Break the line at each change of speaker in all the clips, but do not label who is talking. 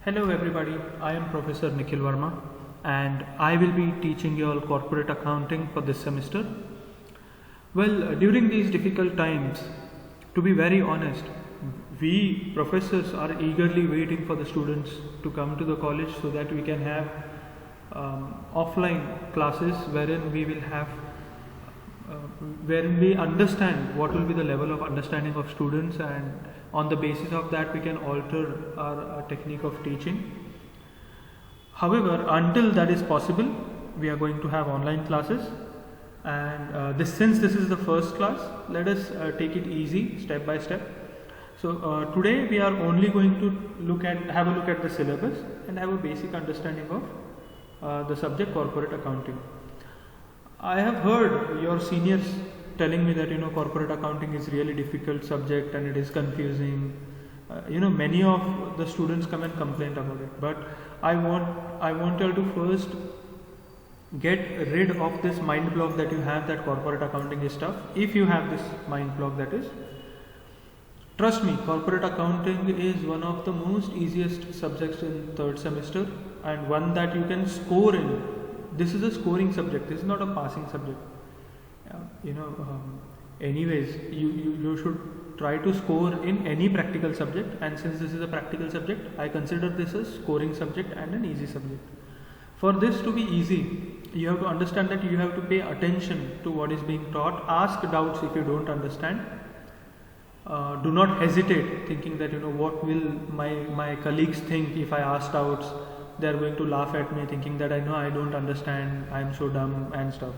Hello everybody, I am Professor Nikhil Verma and I will be teaching you all corporate accounting for this semester. Well, during these difficult times, to be very honest, we professors are eagerly waiting for the students to come to the college so that we can have offline classes wherein we will have wherein we understand what will be the level of understanding of students, and on the basis of that we can alter our technique of teaching. However, until that is possible, we are going to have online classes, and since this is the first class, let us take it easy step by step. So today we are only going to have a look at the syllabus and have a basic understanding of the subject corporate accounting. I have heard your seniors telling me that corporate accounting is really difficult subject and it is confusing. Many of the students come and complain about it, but I want you all to first get rid of this mind block that you have that corporate accounting is tough. If you have this mind block, that is, trust me, corporate accounting is one of the most easiest subjects in third semester and one that you can score in. This is a scoring subject, this is not a passing subject. Anyways, you should try to score in any practical subject, and since this is a practical subject, I consider this a scoring subject and an easy subject. For this to be easy, you have to understand that you have to pay attention to what is being taught. Ask doubts if you don't understand. Do not hesitate thinking that what will my colleagues think if I ask doubts. They are going to laugh at me thinking that I don't understand, I am so dumb and stuff.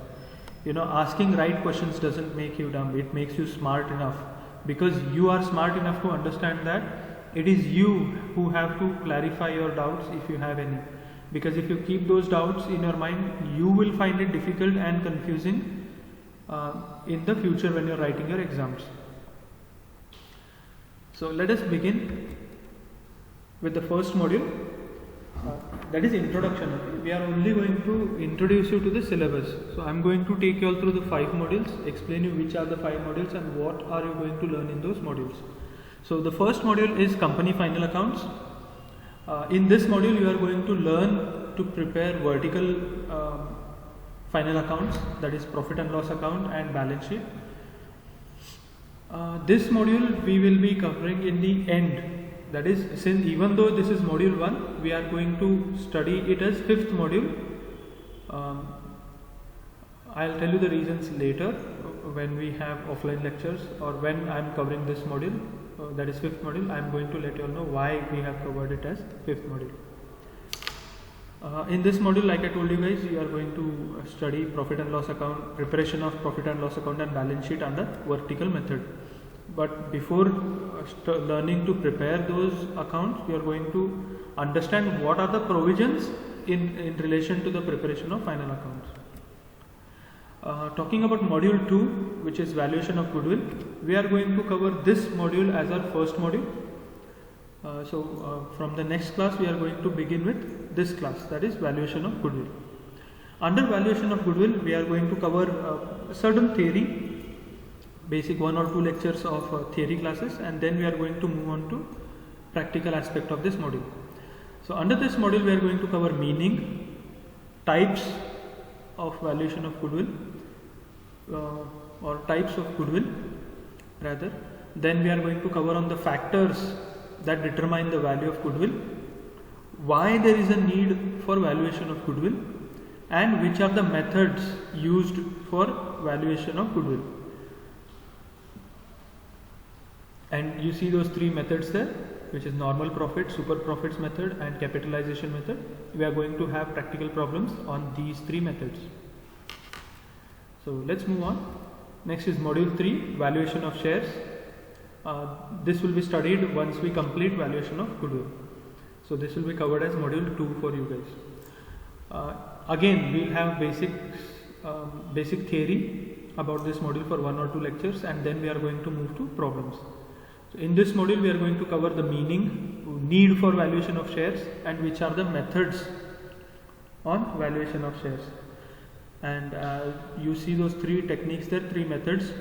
Asking right questions doesn't make you dumb, it makes you smart enough, because you are smart enough to understand that it is you who have to clarify your doubts if you have any. Because if you keep those doubts in your mind, you will find it difficult and confusing in the future when you are writing your exams. So let us begin with the first module. That is introduction. Okay? We are only going to introduce you to the syllabus. So I am going to take you all through the 5 modules, explain you which are the 5 modules and what are you going to learn in those modules. So the first module is company final accounts. In this module you are going to learn to prepare vertical final accounts, that is profit and loss account and balance sheet. This module we will be covering in the end. That is, since even though this is module 1, we are going to study it as 5th module. I'll tell you the reasons later when we have offline lectures, or when I am covering this module, that is 5th module. I am going to let you all know why we have covered it as 5th module. In this module, like I told you guys, you are going to study profit and loss account, preparation of profit and loss account and balance sheet under vertical method. But before learning to prepare those accounts, we are going to understand what are the provisions in relation to the preparation of final accounts. Talking about module 2, which is valuation of goodwill, we are going to cover this module as our first module. From the next class, we are going to begin with this class, that is valuation of goodwill. Under valuation of goodwill, we are going to cover certain theory, basic 1 or 2 lectures of theory classes, and then we are going to move on to practical aspect of this module. So under this module we are going to cover meaning, types of valuation of goodwill, or types of goodwill rather. Then we are going to cover on the factors that determine the value of goodwill, why there is a need for valuation of goodwill, and which are the methods used for valuation of goodwill. And you see those 3 methods there, which is normal profit, super profits method and capitalization method. We are going to have practical problems on these 3 methods. So let's move on. Next is module 3, valuation of shares. This will be studied once we complete valuation of goodwill. So this will be covered as module 2 for you guys. Again, we will have basic theory about this module for 1 or 2 lectures, and then we are going to move to problems. So in this module we are going to cover the meaning, need for valuation of shares, and which are the methods on valuation of shares. And you see those 3 techniques there, 3 methods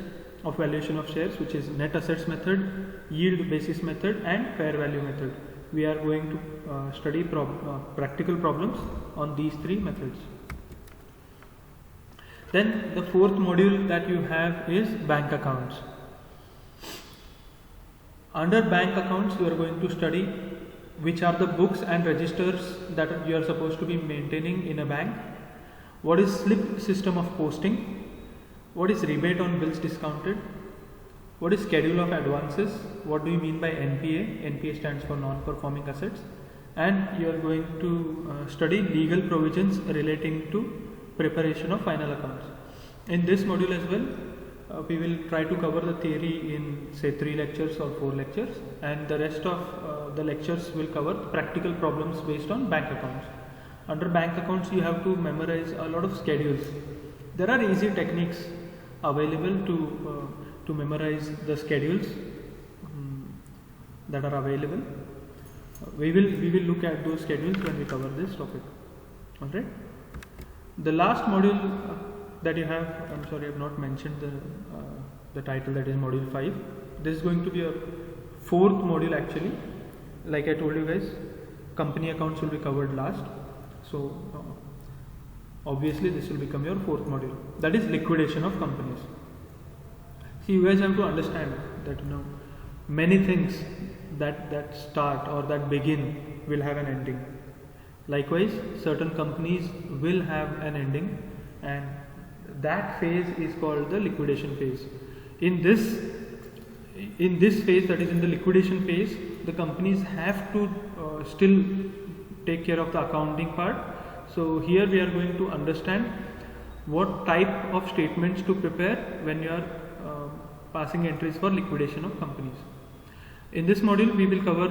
of valuation of shares, which is net assets method, yield basis method and fair value method. we are going to study practical problems on these three methods. Then the fourth module that you have is bank accounts. Under bank accounts, you are going to study which are the books and registers that you are supposed to be maintaining in a bank. What is slip system of posting? What is rebate on bills discounted? What is schedule of advances? What do you mean by NPA? NPA stands for non-performing assets. And you are going to study legal provisions relating to preparation of final accounts. In this module as well, we will try to cover the theory in say 3 lectures or 4 lectures, and the rest of the lectures will cover practical problems based on bank accounts. Under bank accounts, you have to memorize a lot of schedules. There are easy techniques available to memorize the schedules that are available. We will look at those schedules when we cover this topic. Alright. The last module that you have, I'm sorry I have not mentioned the title, that is module 5. This is going to be a fourth module actually. Like I told you guys, company accounts will be covered last. So obviously this will become your fourth module. That is liquidation of companies. See, you guys have to understand that many things that start or that begin will have an ending. Likewise, certain companies will have an ending, and that phase is called the liquidation phase. In this phase, that is in the liquidation phase, the companies have to still take care of the accounting part. So here we are going to understand what type of statements to prepare when you are passing entries for liquidation of companies. In this module, we will cover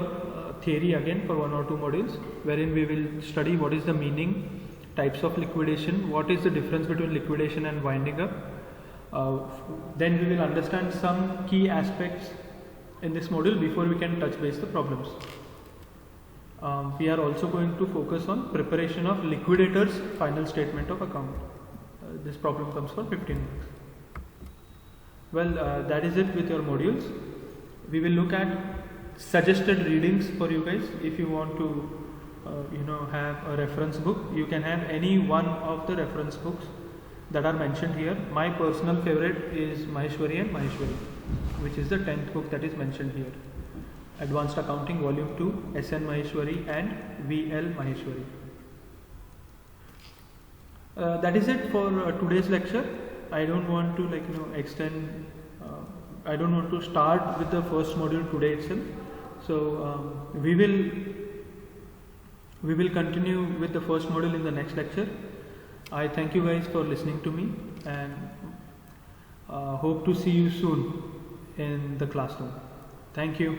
theory again for 1 or 2 modules, wherein we will study what is the meaning, types of liquidation, what is the difference between liquidation and winding up. Then we will understand some key aspects in this module before we can touch base the problems. We are also going to focus on preparation of liquidator's final statement of account. This problem comes for 15 marks. Well, that is it with your modules. We will look at suggested readings for you guys. If you want to have a reference book, you can have any one of the reference books that are mentioned here. My personal favorite is Maheshwari and Maheshwari, which is the 10th book that is mentioned here. Advanced Accounting Volume 2, SN Maheshwari and VL Maheshwari. That is it for today's lecture. I don't want to extend. I don't want to start with the first module today itself. So we will continue with the first module in the next lecture. I thank you guys for listening to me, and hope to see you soon in the classroom. Thank you.